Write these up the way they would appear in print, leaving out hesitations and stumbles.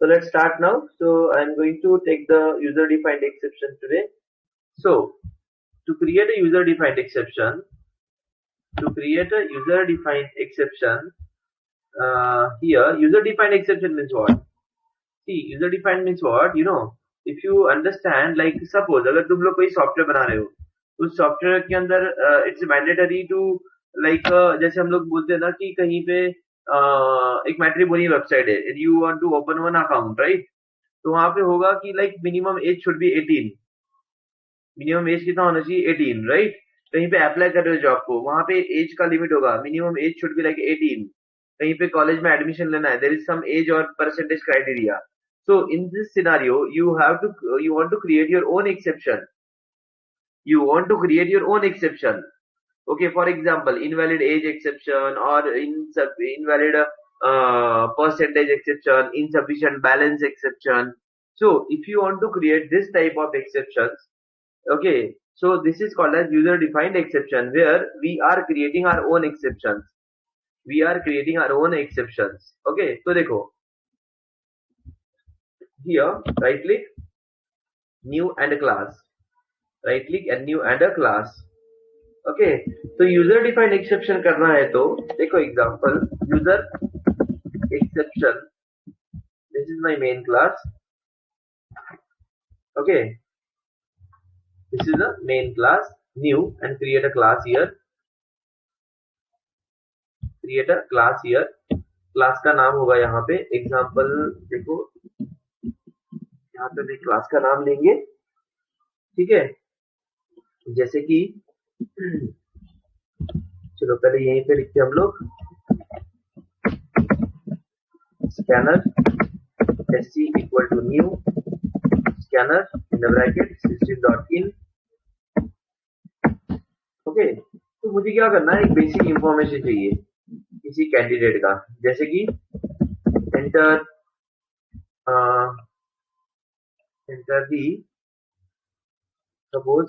So let's start now. So I'm going to take the user defined exception today. So to create a user defined exception, here user defined exception means what? See, user defined means what? If you understand, like suppose अगर तुम लोग कोई software बना रहे हो उस software के अंदर इट्स मैंडेटरी टू लाइक जैसे हम लोग बोलते हैं ना कि कहीं पे एक मैट्रिमोनी वेबसाइट है, you want to open one account, right? तो वहां पे होगा कि like minimum age should be 18, minimum age कितना होना चाहिए 18, राइट? कहीं पे अप्लाई कर रहे हो जॉब को, वहां पे एज का लिमिट होगा, minimum age should be like 18. कहीं पे कॉलेज में एडमिशन लेना है, देयर इज सम एज और percentage criteria. So in this scenario, you want to create your own exception. Okay, for example, invalid age exception or invalid percentage exception, insufficient balance exception. So if you want to create this type of exceptions, okay, so this is called as user defined exception, where we are creating our own exceptions. Okay, so देखो, here right click, new and a class, right click and new and a class. Okay, तो user defined exception करना है तो देखो example user exception, this is my main class. Okay, this is the main class, new and create a class here. Class का नाम होगा यहाँ पे एग्जाम्पल, देखो यहाँ पे भी क्लास का नाम लेंगे, ठीक है? जैसे कि चलो पहले यहीं पे लिखते हैं हम लोग scanner sc equal to new scanner in the bracket system.in. Okay, तो मुझे क्या करना है, एक बेसिक इंफॉर्मेशन चाहिए किसी कैंडिडेट का, जैसे कि enter the suppose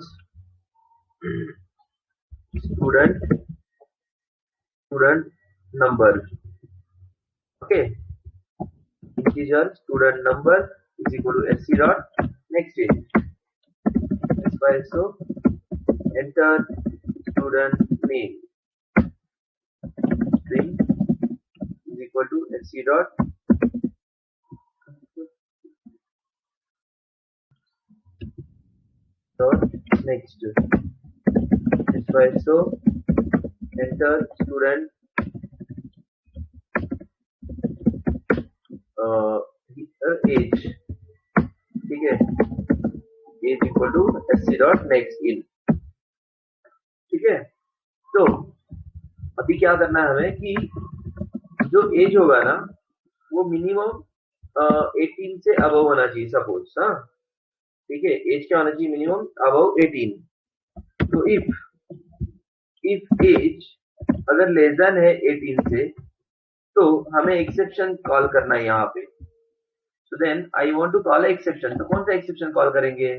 student number. Okay, integer student number is equal to sc dot next is so enter student name string is equal to sc dot next so enter student age, ठीक है, age equal to sc dot next in, ठीक है? तो अभी क्या करना है हमें कि जो एज होगा ना वो मिनिमम 18 से अबव होना चाहिए सपोज, हाँ ठीक है, एज क्या होना चाहिए, मिनिमम अबव 18. तो इफ एज अगर लेस देन है 18 से तो हमें एक्सेप्शन कॉल करना है यहाँ पे. So then I want to call exception, तो कौन सा एक्सेप्शन कॉल करेंगे?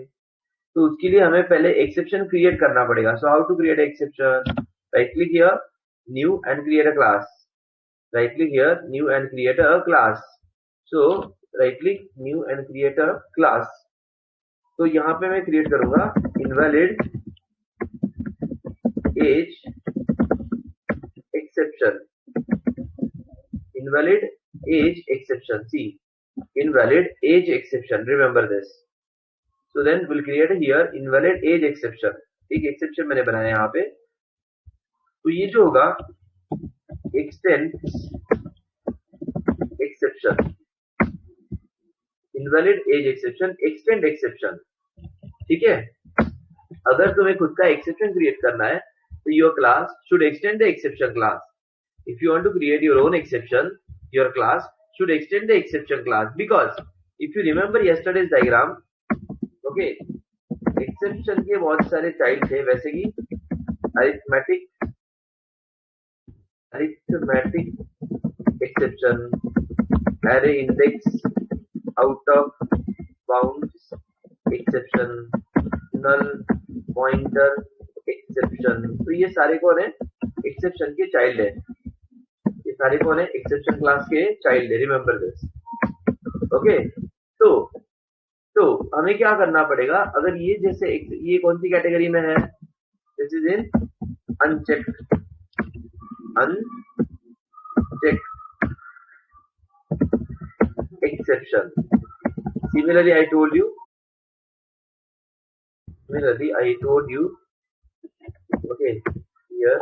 तो उसके लिए हमें पहले एक्सेप्शन क्रिएट करना पड़ेगा. So how to create exception? Right click here, new and create a class. Right click here, new and create a class. So right click, new and create a class. तो यहाँ पे मैं create करूंगा invalid age exception. Invalid age exception. See, invalid age exception. Remember this. So then we'll create here invalid age exception. एक exception मैंने बनाया यहाँ पे. तो ये जो होगा extend exception, invalid age exception, extend exception, ठीक है? अगर तुम्हें खुद का exception create करना है तो your class should extend the exception class. If you want to create your own exception, your class should extend the exception class, because if you remember yesterday's diagram, okay, exception के बहुत सारे child थे, वैसे कि arithmetic exception, array index, out of bounds exception, null pointer exception. तो ये सारे कौन है? एक्सेप्शन के चाइल्ड है. ये सारे कौन है? एक्सेप्शन क्लास के चाइल्ड है. Remember this. ओके, तो हमें क्या करना पड़ेगा, अगर ये जैसे ये कौन सी कैटेगरी में है, this is in unchecked, exception. Similarly, I told you, okay, here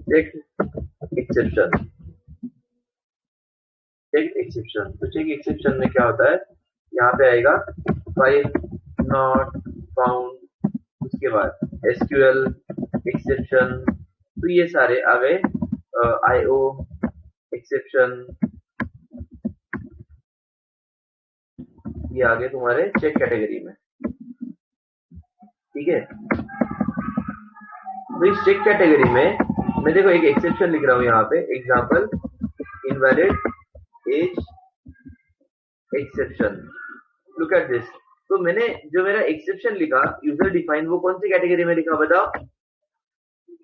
checked exception. checked exception. तो check exception में क्या होता है, यहाँ पे आएगा file not found, उसके बाद SQL exception, तो ये सारे आ गए, IO exception, ये आ गए तुम्हारे चेक कैटेगरी में। ठीक है, तो इस चेक कैटेगरी में मैं देखो एक एक्सेप्शन लिख रहा हूं यहाँ पे, example invalid age exception, look at this. तो मैंने जो मेरा एक्सेप्शन लिखा यूजर डिफाइंड, वो कौन सी कैटेगरी में लिखा बताओ,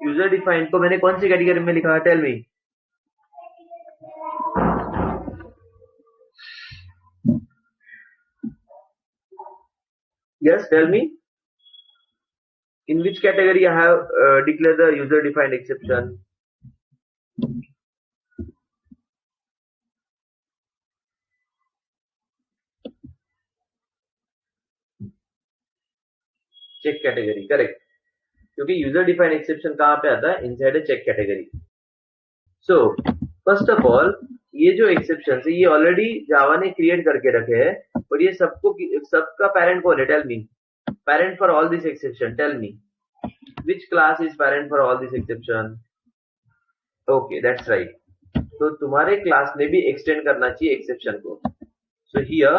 यूजर डिफाइंड को मैंने कौन सी कैटेगरी में लिखा, tell me. Yes, tell me. In which category I have declared the user-defined exception? Check category, correct. क्योंकि user-defined exception कहाँ पे आता है, inside a check category. So, first of all, ये जो exceptions है ये already Java ने create करके रखे हैं, और ये सबका parent कौन है, tell me. Parent for all this exception, tell me. Which class is parent for all this exception? Okay, that's right. तो तुम्हारे क्लास में भी extend करना चाहिए exception को. So here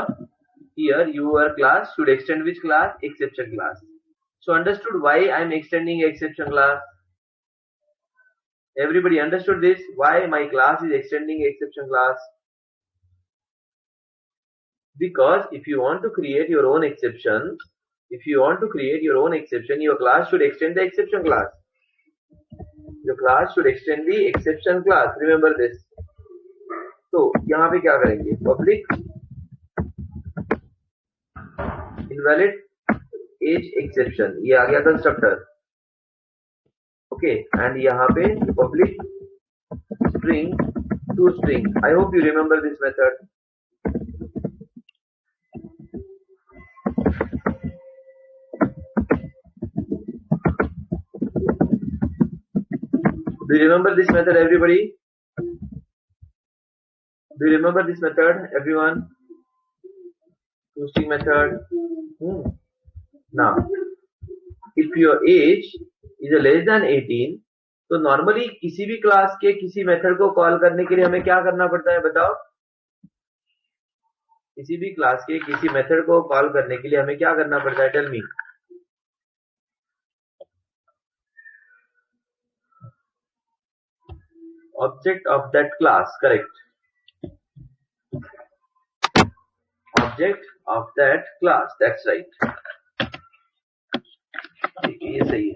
your class should extend which class? Exception class. So understood why I am extending exception class? Everybody understood this? Why my class is extending exception class? Because if you want to create your own exception, your class should extend the exception class. Your class should extend the exception class. Remember this. तो यहाँ पे क्या करेंगे, public invalid age exception, ये आ गया constructor, okay, and यहाँ पे public string to string. I hope you remember this method. Do you remember this method, everybody? Do you remember this method, everyone? To-string method. Now, if your age is less than 18, तो normally किसी भी class के किसी method को call करने के लिए हमें क्या करना पड़ता है बताओ, किसी भी क्लास के किसी मेथड को कॉल करने के लिए हमें क्या करना पड़ता है, tell me. Object of that class, correct. Object of that class, that's right. ये सही है,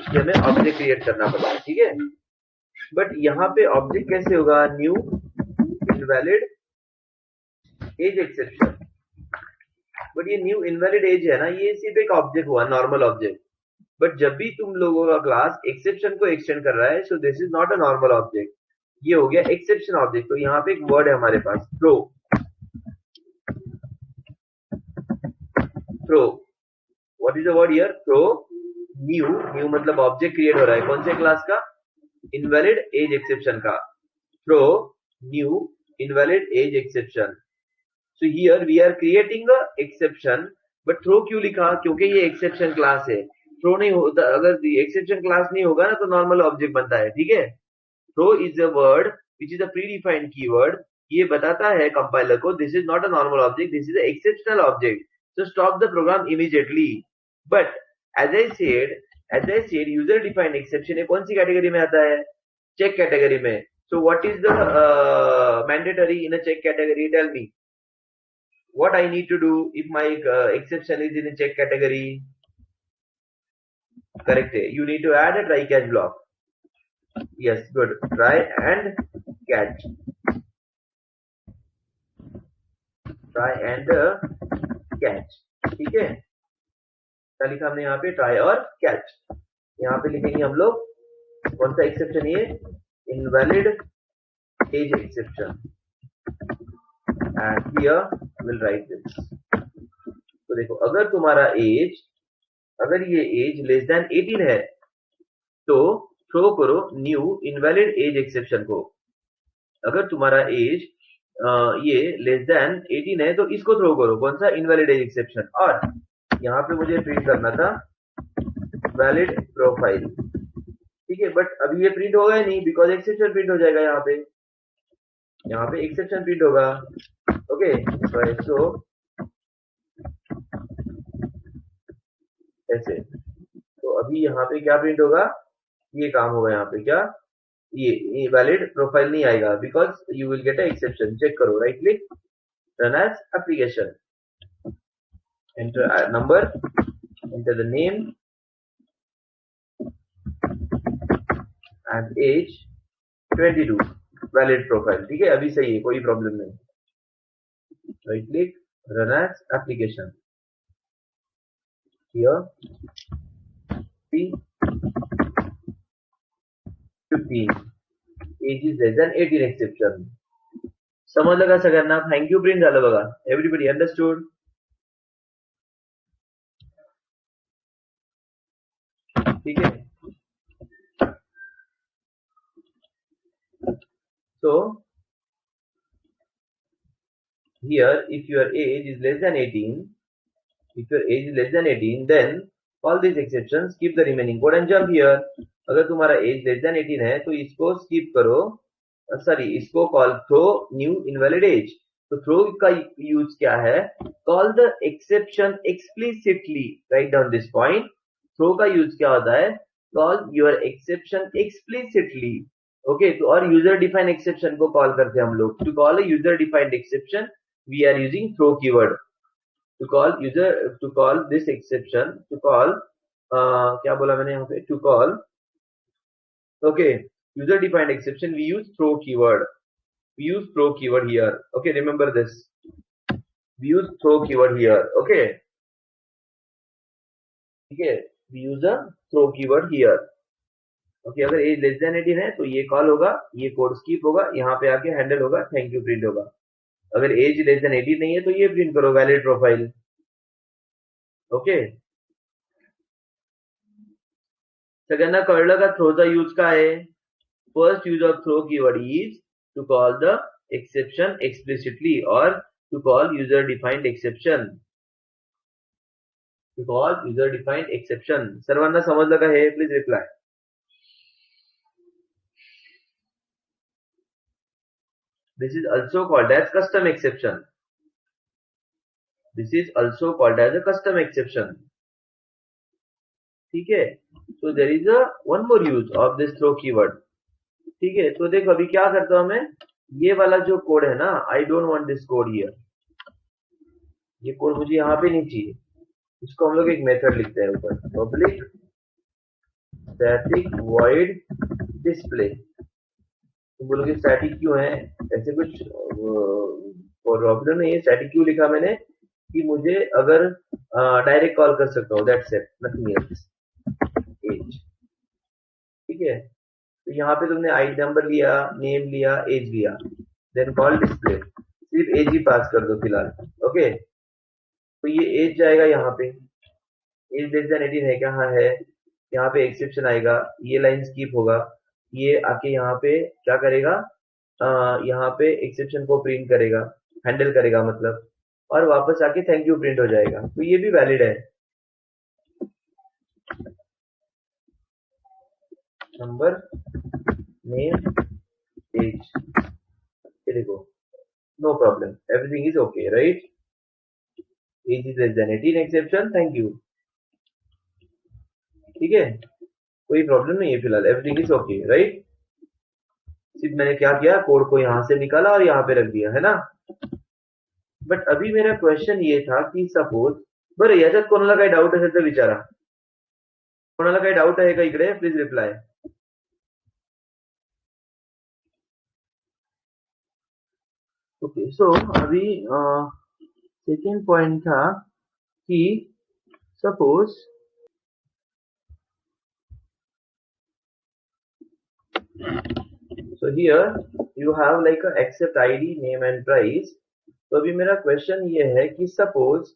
इसलिए हमें ऑब्जेक्ट क्रिएट करना पड़ता है, ठीक है। बट यहाँ पे ऑब्जेक्ट कैसे होगा, new invalid age exception. But ये न्यू इनवैलिड एज है ना, ये सिर्फ एक ऑब्जेक्ट हुआ, नॉर्मल ऑब्जेक्ट। बट जब भी तुम लोगों का क्लास एक्सेप्शन को एक्सटेंड कर रहा है, so this is not a normal object, ये हो गया एक्सेप्शन ऑब्जेक्ट। तो यहाँ पे एक वर्ड है हमारे पास, throw. What is the word here, throw. New मतलब ऑब्जेक्ट क्रिएट हो रहा है, कौन से क्लास का, इनवैलिड एज एक्सेप्शन का। Throw new invalid age exception. So here we are creating a exception, but throw क्यों लिखा, क्योंकि ये एक्सेप्शन क्लास है। थ्रो नहीं होता, अगर एक्सेप्शन क्लास नहीं होगा ना तो नॉर्मल ऑब्जेक्ट बनता है, ठीक है। Throw is a word which is a predefined keyword, ये बताता है कंपाइलर को this is not a normal object, this is a exceptional object, so stop the program immediately. But as I said user defined exception कौन सी category में आता है, check category में। So what is the mandatory in a check category, tell me what I need to do if my exception is in a check category. Correct, you need to add a try catch block. Yes, good, try and catch. Try and catch. ठीक है, क्या लिखा हमने यहाँ पे, try और catch. यहाँ पे लिखेंगे हम लोग कौन सा एक्सेप्शन, ये invalid age exception, and here will write this. तो देखो, अगर तुम्हारा एज, अगर ये एज लेस देन 18 है तो थ्रो करो न्यू इनवैलिड एज एक्सेप्शन को। अगर तुम्हारा एज ये लेस देन 18 है तो इसको थ्रो करो, कौन सा, इनवैलिड एज एक्सेप्शन। और यहाँ पे मुझे प्रिंट करना था वैलिड प्रोफाइल। ठीक है, बट अभी ये प्रिंट होगा ही नहीं, बिकॉज एक्सेप्शन प्रिंट हो जाएगा यहाँ पे, यहाँ पे एक्सेप्शन प्रिंट होगा। ओके, सो ऐसे, तो अभी यहाँ पे क्या प्रिंट होगा, ये काम होगा यहाँ पे, क्या, ये वैलिड प्रोफाइल नहीं आएगा, because you will get a exception. Check करो, right click, run as application, enter number, enter the name and age 22, valid profile. ठीक है, अभी सही है, कोई प्रॉब्लम नहीं। Right click, run as application, here 15, age is less than 18 exception. समजलं का सगळ्यांना? थँक्यू, प्रिंट झालं बघा, एव्हरीबडी अंडरस्टूड? ठीक है, so here if your age is less than 18, if your age is less than 18, then call these exceptions, skip the remaining code and jump here. अगर तुम्हारा as less than 18 है तो इसको skip करो, sorry इसको call throw new invalid age. तो throw का use क्या है, call the exception explicitly, write down this point. Throw का यूज क्या होता है, call your exception explicitly. Okay, तो और यूजर डिफाइंड एक्सेप्शन को कॉल करते हैं हम लोग। To call a user defined exception we are using throw keyword. To call this exception, to call क्या बोला मैंने यहाँ पे, to call, okay, user defined exception we use throw keyword, we use throw keyword here. Okay, remember this, we use throw keyword here. Okay, ठीक है, we use a throw keyword here. Okay, अगर as less than 18 है तो ये call होगा, ये code skip होगा, यहाँ पे आके हैंडल होगा, थैंक यू प्रिंट होगा। अगर एज लेस देन 18 नहीं है तो ये प्रिंट करो, वैलिड प्रोफाइल। ओके, सगळ्यांना कळलं का थ्रोचा यूज काय आहे? First use of throw keyword is to call the exception explicitly, or to call user defined exception, to call user defined exception. सर्वांना समजलं का हे? Please reply. This is also called as custom exception. This is also called as a custom exception. ठीक है, so there is a one more use of this throw keyword. ठीक है, तो देखो अभी क्या करता हूं मैं, ये वाला जो कोड है ना, आई don't want this code here, ये कोड मुझे यहाँ पे नहीं चाहिए। इसको हम लोग एक मेथड लिखते हैं ऊपर, पब्लिक स्टैटिक वॉइड डिस्प्ले। तुम बोलोगे स्टैटिक क्यों है, ऐसे कुछ प्रॉब्लम नहीं है। स्टैटिक क्यों लिखा मैंने, कि मुझे अगर डायरेक्ट कॉल कर सकता हूँ, that's it, nothing else, age. ठीक है, तो यहाँ पे तुमने आईडी नंबर लिया, नेम लिया, एज लिया, देन कॉल डिस्प्ले, सिर्फ एज ही पास कर दो फिलहाल। ओके, तो ये एज जाएगा यहाँ पे, एज लेस देन 18 है, कहाँ है, यहाँ पे एक्सेप्शन आएगा, ये लाइन स्किप होगा, ये आके यहाँ पे क्या करेगा, यहाँ पे एक्सेप्शन को प्रिंट करेगा, हैंडल करेगा मतलब, और वापस आके थैंक यू प्रिंट हो जाएगा। तो ये भी वैलिड है। नंबर, नेम, एज, ये देखो, no problem, everything is okay, right. Age is less than 18 exception, thank you. ठीक है, कोई प्रॉब्लम नहीं है फिलहाल, एवरीथिंग इज ओके, राइट। सिर्फ मैंने क्या किया, कोड को यहां से निकाला और यहाँ पे रख दिया, है ना। बट अभी मेरा क्वेश्चन ये था कि सपोज, बरं याच्यात कोणाला काही डाऊट असेल तर विचारा, कोणाला काही डाऊट आहे का इकडे, प्लीज रिप्लाय। ओके, सो अभी सेकेंड पॉइंट था कि suppose so here you have like a accept id name and price. तो अभी मेरा क्वेश्चन ये है कि सपोज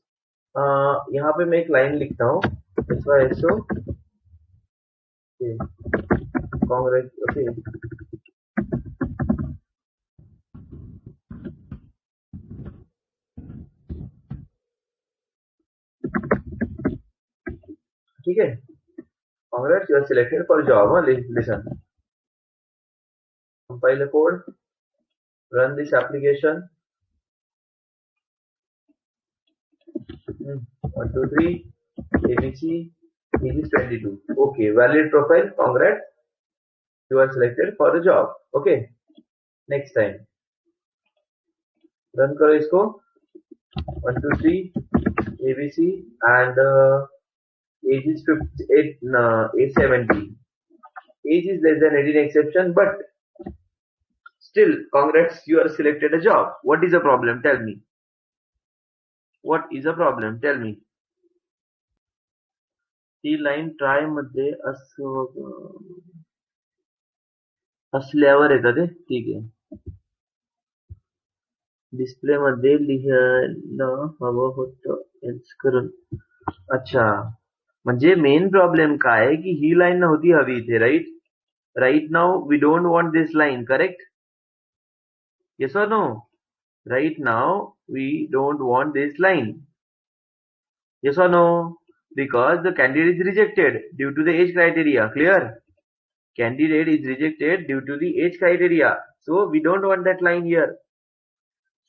यहाँ पे मैं एक लाइन लिखता हूँ SYSO कांग्रेस ओके ठीक है congrats you are selected for job listen compile the code run this application 1 2 3 ABC age is 22 okay valid profile congrats you are selected for the job okay next time run करो इसको 1 2 3 ABC and age is 870 age is less than 18 exception but still congrats you are selected a job what is the problem tell me what is the problem tell me ती line try मध्ये असल्यावर येतं ते ठीक आहे display मध्ये लिहायला हवं होतं करून अच्छा म्हणजे मेन प्रॉब्लेम काय आहे की ही लाईन नव्हती हवी इथे right now we don't want this line correct yes or no right now we don't want this line yes or no because the candidate is rejected due to the age criteria clear candidate is rejected due to the age criteria so we don't want that line here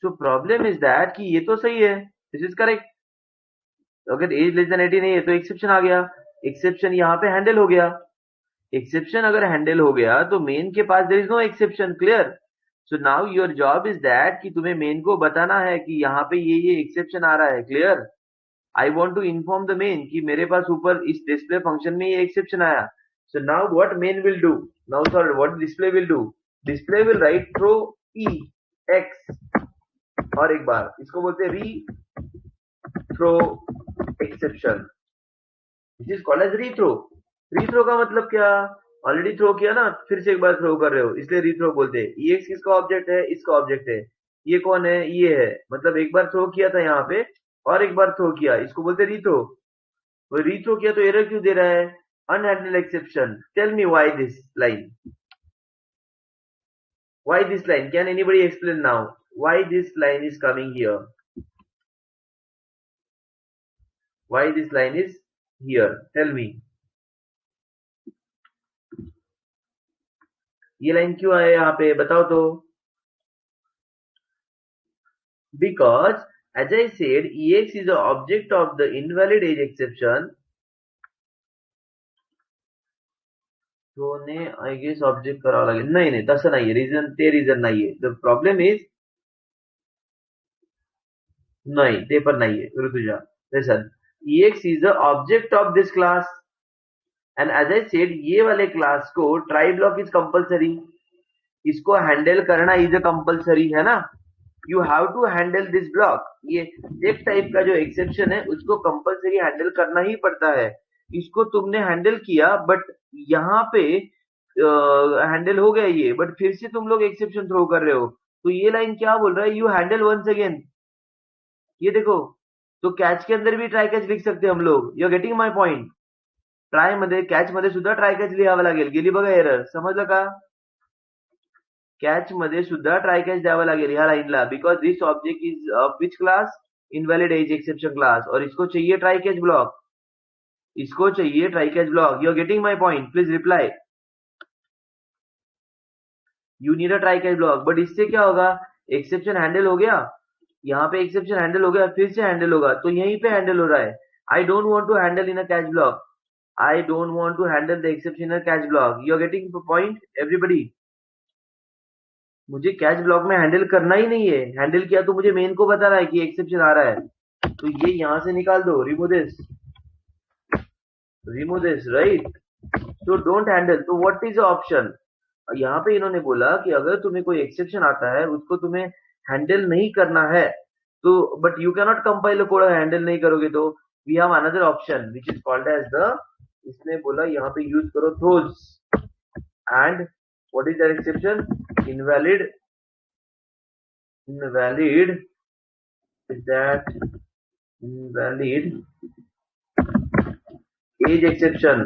so problem is that कि ये तो सही है this is correct अगर as less than 18 नहीं है तो exception आ गया एक्सेप्शन यहाँ पे हैंडल हो गया एक्सेप्शन अगर हैंडल हो गया तो मेन के पास there is no exception clear so now your job is that कि तुम्हें मेन को बताना है कि यहाँ पे ये एक्सेप्शन आ रहा है clear I want to inform the main कि मेरे पास ऊपर इस डिस्प्ले फंक्शन में ये एक्सेप्शन आया so now what main will do now sir what display will do display will write throw e x और एक बार इसको बोलते हैं rethrow exception this is called as rethrow rethrow का मतलब क्या ऑलरेडी थ्रो किया ना फिर से एक बार थ्रो कर रहे हो इसलिए रीथ्रो बोलते हैं EX किसका ऑब्जेक्ट है इसका ऑब्जेक्ट है ये कौन है ये है मतलब एक बार थ्रो किया था यहाँ पे और एक बार थ्रो किया इसको बोलते रीथ्रो वो रीथ्रो किया तो एरर क्यों दे रहा है unhandled exception tell me why this line can anybody explain now why this line is coming here why this line is here tell me ये लाइन क्यों आया यहाँ पे बताओ तो because as I said EX is the object of the invalid age exception तो ने I guess object करावं लागेल नाही तसं नाहीये रिझन नाहीये द प्रॉब्लेम इज नाही ते पण नाहीये Rutuja listen EX is the object of this class and as I said ये वाले क्लास को ट्राई ब्लॉक इज कंपलसरी इसको हैंडल करना इज कंपलसरी है ना you have to handle this block ये एक टाइप का जो एक्सेप्शन है उसको कंपलसरी हैंडल करना ही पड़ता है इसको तुमने हैंडल किया बट यहाँ पे हैंडल हो गया ये बट फिर से तुम लोग एक्सेप्शन थ्रो कर रहे हो तो ये लाइन क्या बोल रहा है यू हैंडल वंस अगेन ये देखो तो कैच के अंदर भी ट्राई कैच लिख सकते हम लोग you are getting my point try मध्ये कॅच मध्ये सुद्धा ट्राय कॅच लिहावं लागेल गेली बघा एरर समजलं का कॅच मध्ये सुद्धा ट्राय कॅच द्यावं लागेल ह्या लाईनला because this object is of which class invalid age exception class और इसको चाहिए ट्राई कैच ब्लॉक इसको चाहिए try catch block you are getting my point please reply you need a try catch block but इससे क्या होगा exception handle हो गया यहाँ पे एक्सेप्शन हैंडल हो गया फिर से हैंडल होगा तो यहीं पे हैंडल हो रहा है I don't want to handle in a catch block I don't want to handle the exception in a catch block. You are getting the point, everybody? मुझे कैच ब्लॉक में हैंडल करना ही नहीं है हैंडल किया तो मुझे मेन को बता रहा है कि एक्सेप्शन आ रहा है तो ये यहां से निकाल दो remove this right so don't handle तो व्हाट इज द ऑप्शन यहाँ पे इन्होंने बोला कि अगर तुम्हें कोई एक्सेप्शन आता है उसको तुम्हें हैंडल नहीं करना है तो but you cannot compile code, handle नहीं करोगे तो we have another option which is called as the, इसने बोला यहाँ पे यूज करो throws and what is that exception, invalid is that invalid age exception.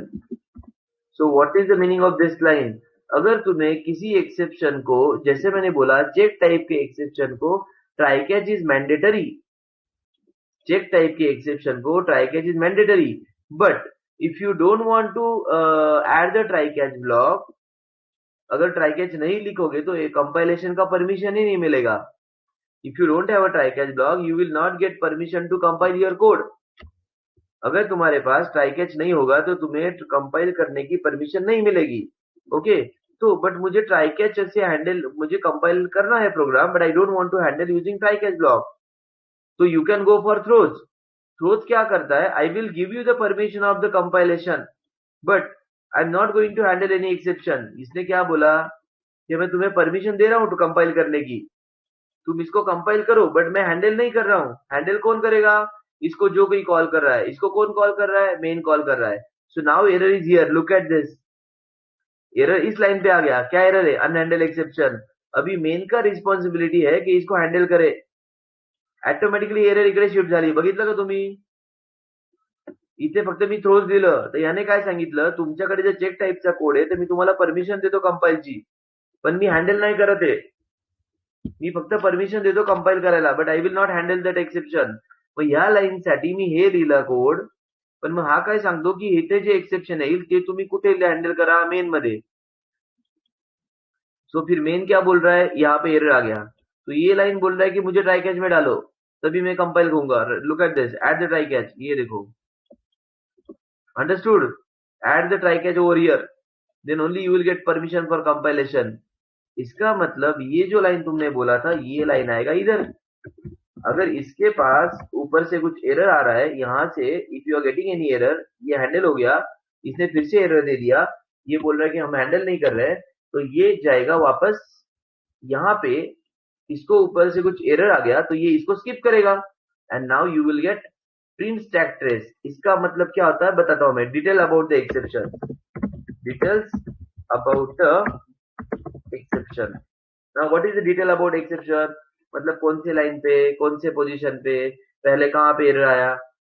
So what is the meaning of this line? अगर तुम्हें किसी एक्सेप्शन को, जैसे मैंने बोला चेक टाइप के एक्सेप्शन को try catch is mandatory, check type के एक्सेप्शन को try catch is mandatory, but if you don't want to add the try catch block, अगर ट्राई कैच नहीं लिखोगे तो कंपाइलेशन का परमिशन ही नहीं मिलेगा. If you don't have a try catch block, you will not get permission to compile your code. अगर तुम्हारे पास try catch नहीं होगा तो तुम्हें कंपाइल करने की परमिशन नहीं मिलेगी. ओके, तो बट मुझे ट्राई कैच से हैंडल, मुझे कंपाइल करना है program, but I don't want to handle using try catch block. तो you can go for throws. Throws क्या करता है, I will give you the permission of the compilation but I am not going to handle any exception. इसने क्या बोला कि मैं तुम्हें परमिशन दे रहा हूं टू कंपाइल करने की, तुम इसको कंपाइल करो, बट मैं हैंडल नहीं कर रहा हूं. हैंडल कौन करेगा, इसको जो कोई कॉल कर रहा है. इसको कौन कॉल कर रहा है, मेन कॉल कर रहा है. So now error is here, look at this, error इस लाइन पे आ गया. क्या एरर है, अनहैंडल एक्सेप्शन. अभी मेन का रिस्पॉन्सिबिलिटी है की इसको हँडल करे. ऑटोमॅटिकली एरर इकडे शिफ्ट झाली. बघितलं का तुम्ही, इथे फक्त मी थ्रोज दिलं तर याने काय सांगितलं, तुमच्याकडे जे चेक टाईपचा कोड आहे तर मी तुम्हाला परमिशन देतो कंपाइलची, पण मी हँडल नाही करत आहे. मी फक्त परमिशन देतो कंपाइल करायला, but I will not handle that exception. मग ह्या लाईन साठी मी हे लिहिलं कोड, पण मग हा काय सांगतो की इथे जे एक्सेप्शन येईल ते तुम्ही कुठे हँडल करा, मेन मध्ये. सो फिर मेन क्या बोल रहा है, यहाँ पे एरर आ गया, तो ये लाइन बोल रहा है कि मुझे ट्राई कैच में डालो तभी मैं कंपाइल करूंगा. Look at this, add the try catch, ये देखो, understood, add the try catch over here, then only you will get permission for compilation. इसका मतलब ये जो लाइन तुमने बोला था ये लाइन आएगा इधर. अगर इसके पास ऊपर से कुछ एरर आ रहा है यहां से, if you are getting any error, ये हैंडल हो गया, इसने फिर से एरर दे दिया, ये बोल रहा है कि हम हैंडल नहीं कर रहे हैं, तो ये जाएगा वापस यहाँ पे. इसको ऊपर से कुछ एरर आ गया तो ये इसको स्किप करेगा and now you will gate print stack trace. इसका मतलब क्या होता है बताता हूं मैं. Detail about the exception, details about the exception. Now what is the detail about exception, मतलब कौन से लाइन पे, कौन से पोजीशन पे, पहले कहां पे एरर आया,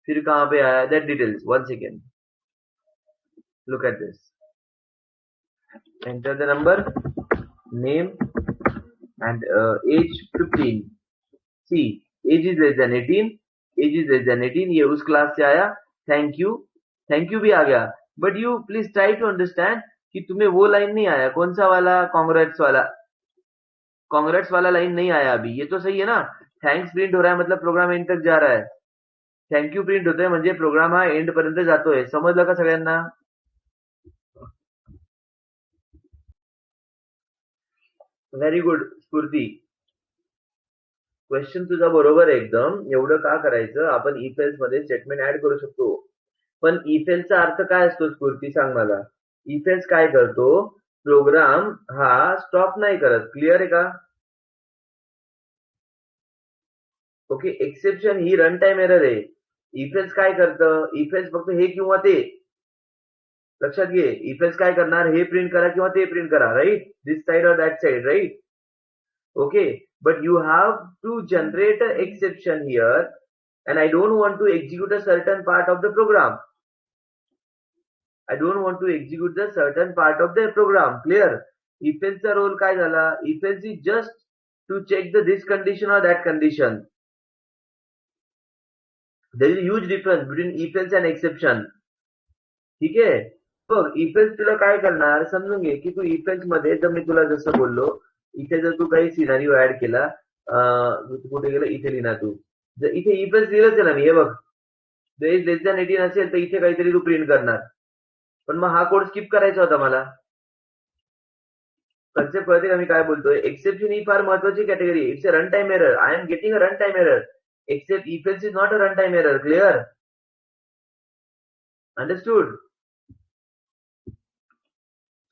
फिर कहां पे आया, that details. One second, look at this, enter the number, name and age 15. See, age is less than 18, age is less than 18, ये उस क्लास से आया. थैंक यू भी आ गया. But you please try to understand कि तुम्हें वो लाइन नहीं आया, कौन सा वाला, कांग्रेट्स वाला लाइन नहीं आया अभी. ये तो सही है ना, थँक्स प्रिंट हो रहा है मतलब प्रोग्राम एंड तक जा रहा है. थँक यू प्रिंट होतोय म्हणजे प्रोग्राम हा एंड पर्यंत जातोय. समजलं का सगळ्यांना. व्हेरी गुड स्फूर्ती, क्वेश्चन तुझा बरोबर आहे एकदम. एवढं का करायचं, आपण इफ एल्स मध्ये स्टेटमेंट ऍड करू शकतो, पण इफ एल्सचा अर्थ काय असतो स्फूर्ती, सांग मला. इफ एल्स काय करतो, प्रोग्राम हा स्टॉप नाही करत. क्लिअर आहे का. ओके, एक्सेप्शन ही रन टाइम एरर आहे. इफ एल्स काय करतं, इफ एल्स फक्त हे किंवा ते, लक्षात घे. इफ एल्स काय करणार, हे प्रिंट करा किंवा ते प्रिंट करा, राईट, दिस साइड और that side, right. Okay, but you have to generate an exception here and I don't want to execute a certain part of the program. I don't want to execute the certain part of the program. Clear. If else चा role काय झाला, if else is just to check the this condition or that condition. There is a huge difference between if else and exception. ठीक आहे. बघ, if else तुला काय करणार समजून घे की तू if else मध्ये, जर मी तुला जसं बोललो, इथे जर तू काही सिनारिओ ऍड केला, कुठे गेला, इथे लिहिणार तू, जर इथे इफ एल्स लिहिलंच ना मी, हे बघ, जर इज लेस दॅन 18 असेल तर इथे काहीतरी तू प्रिंट करणार, पण मग हा कोड स्किप करायचा होता मला. कन्सेप्ट कळते का मी काय बोलतोय. एक्सेप्शन ही फार महत्वाची category. It's a run time error. I am getting a run time error. Except if else is not a run time error. Clear, understood.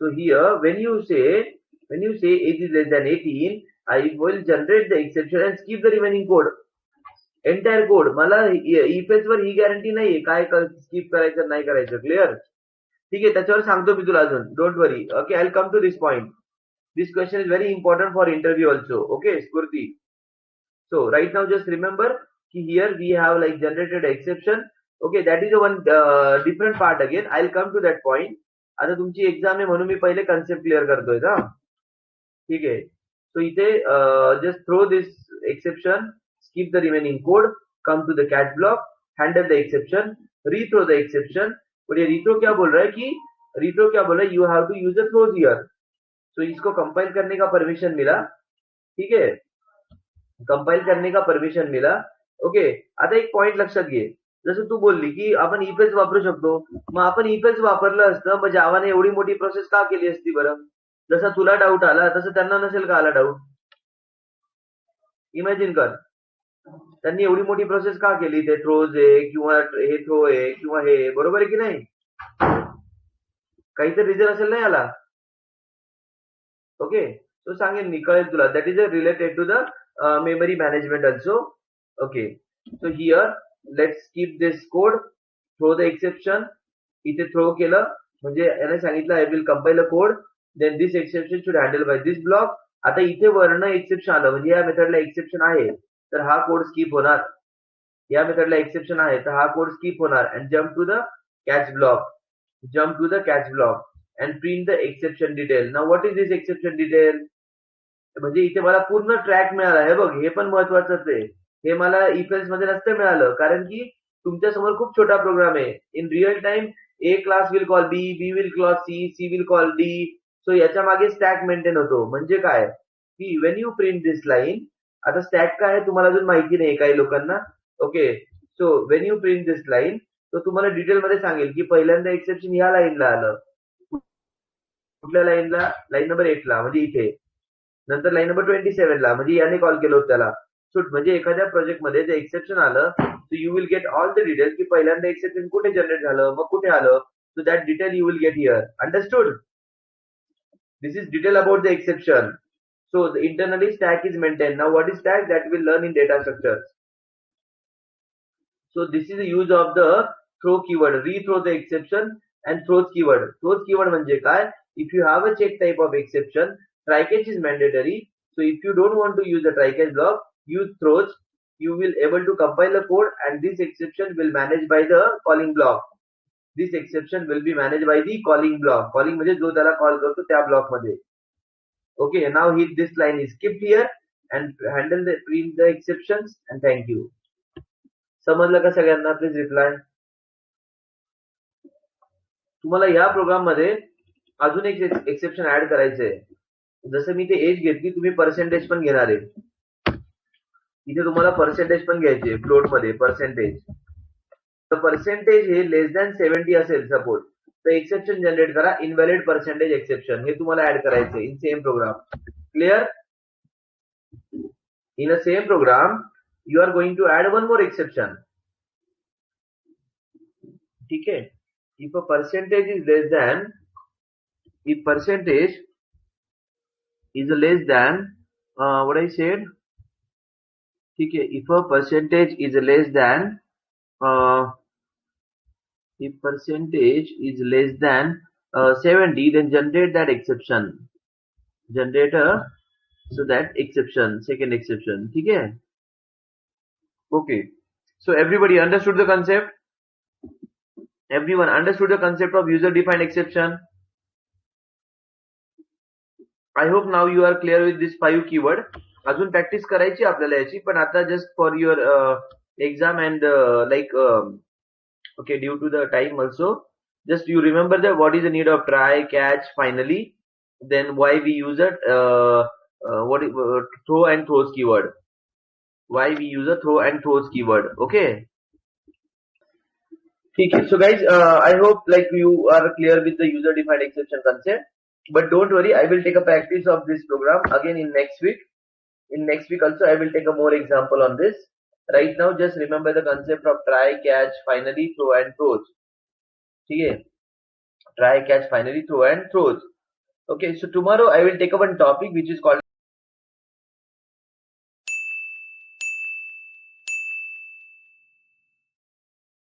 So here when you say age is less than 18, I will generate the exception and skip the remaining code. Entire code. मला if else were he guarantee नाहीये काय skip करायचं नाही करायचं. Clear? ठीक आहे, त्याच्यावर सांगतो मी तुला अजून. Don't worry. Okay, I will come to this point. This question is very important for interview also. Okay, Spurti. So right now just remember here we have like generated exception. Okay, that is a one different part again. I'll come to that point. आता तुमची exam आहे म्हणून मी पहिले concept clear करतोय ना. ठीक आहे. So इथे just throw this exception, skip the remaining code, come to the catch block, handle the exception, rethrow the exception. और ये rethrow क्या बोल रहा है कि rethrow क्या बोल रहा है, you have to use the throws here. तो इसको कंपाइल करने का परमिशन मिला. ठीक आहे, कंपाइल करने का परमिशन मिला. ओके, आता एक पॉइंट लक्षात घे. जसं तू बोलली की आपण if else वापरू शकतो, मग आपण if else वापरलं असतं मग जावाने एवढी मोठी प्रोसेस का केली असती बरं? जसा तुला डाऊट आला तसं त्यांना नसेल का आला डाऊट? इमॅजिन कर, त्यांनी एवढी मोठी प्रोसेस का केली? ते थ्रोज आहे किंवा हे थ्रो आहे किंवा हे, बरोबर आहे की नाही? काहीतरी रिझन असेल नाही याला. ओके, तो सांगेन मी, कळेल तुला. That is related to the memory management also. Okay, so here let's skip this code, throw the exception. इथे थ्रो केलं म्हणजे याने सांगितलं I will compile a code, then this exception should handle by this block. आता इथे वर्ण exception आलं म्हणजे या मेथडला एक्सेप्शन आहे तर हा कोड स्किप होणार. या मेथडला एक्सेप्शन आहे तर हा कोड स्किप होणार. And jump to the catch block, jump to the catch block and print the exception detail. Now what is this exception detail? म्हणजे इथे मला पूर्ण ट्रॅक मिळाला आहे बघ, हे पण महत्वाचंच आहे. हे मला if else मध्ये नसतं मिळालं कारण की तुमच्या समोर खूप छोटा प्रोग्राम आहे. In real time A class will call B, B will call C, C will call D. सो याच्या मागे स्टॅक मेंटेन होतो. म्हणजे काय की when you print this line, आता स्टॅक काय आहे तुम्हाला अजून माहिती नाही काही लोकांना. Okay, so when you print this line तो तुम्हाला डिटेल मध्ये सांगेल की पहिल्यांदा एक्सेप्शन या लाईनला आलं. कुठल्या लाईनला? लाईन नंबर 8 ला म्हणजे इथे. नंतर लाईन नंबर 27 ला म्हणजे याने कॉल केलं होतं त्याला. सो म्हणजे एखाद्या प्रोजेक्ट मध्ये जे एक्सेप्शन आलं so you will get all the details की पहिल्यांदा एक्सेप्शन कुठे जनरेट झालं मग कुठे आलं. So that detail you will get here. Understood? This is detail about the exception. So internally stack is maintained. Now what is stack? That we'll learn in data structures. So this is the use of the throw keyword, rethrow the exception and throws keyword. Throws keyword म्हणजे काय? If you have a check type of exception, try catch is mandatory. So if you don't want to use the try catch block, use throws. You will able to compile the code and this exception will managed by the calling block. This exception will be managed by the calling block. Calling म्हणजे जो त्याला call करतो त्या block मध्ये. Okay, now hit this line is skipped here and handle the print the exceptions and thank you. समजलं का सगळ्यांना? Please reply. तुम्हाला या प्रोग्राम मध्ये अजून एक एक्सेप्शन ऍड करायचंय. जसं मी ते एज घेतली, तुम्ही पर्सेंटेज पण घेणार आहे. इथे तुम्हाला पर्सेंटेज पण घ्यायचे फ्लोट मध्ये पर्सेंटेज. तर पर्सेंटेज हे लेस दॅन 70 असेल सपोज तर एक्सेप्शन जनरेट करा इनव्हॅलिड पर्सेंटेज एक्सेप्शन. हे तुम्हाला ऍड करायचंय in same programme. Clear? In a same programme you are going to add one more exception. ठीक है? If a percentage is less than, if percentage is less than what I said, ठीक है? If a percentage is less than if percentage is less than 70, then generate that exception. Generate so that exception, second exception. ठीक है? Okay, so everybody understood the concept? Everyone understood the concept of user defined exception? I hope now you are clear with this 5 keyword. अजून practice करायची आपल्याला याची, पण आता just for your exam and like okay, due to the time also, just you remember that what is the need of try, catch, finally, then why we use it, what is throw and throws keyword. Why we use a throw and throws keyword. Okay. Okay. So guys, I hope like you are clear with the user defined exception concept. But don't worry, I will take a practice of this program again in next week. In next week also, I will take a more example on this. Right now, just remember the concept of try, catch, finally, throw and throws. Okay. Try, catch, finally, throw and throws. Okay. So tomorrow I will take up one topic which is called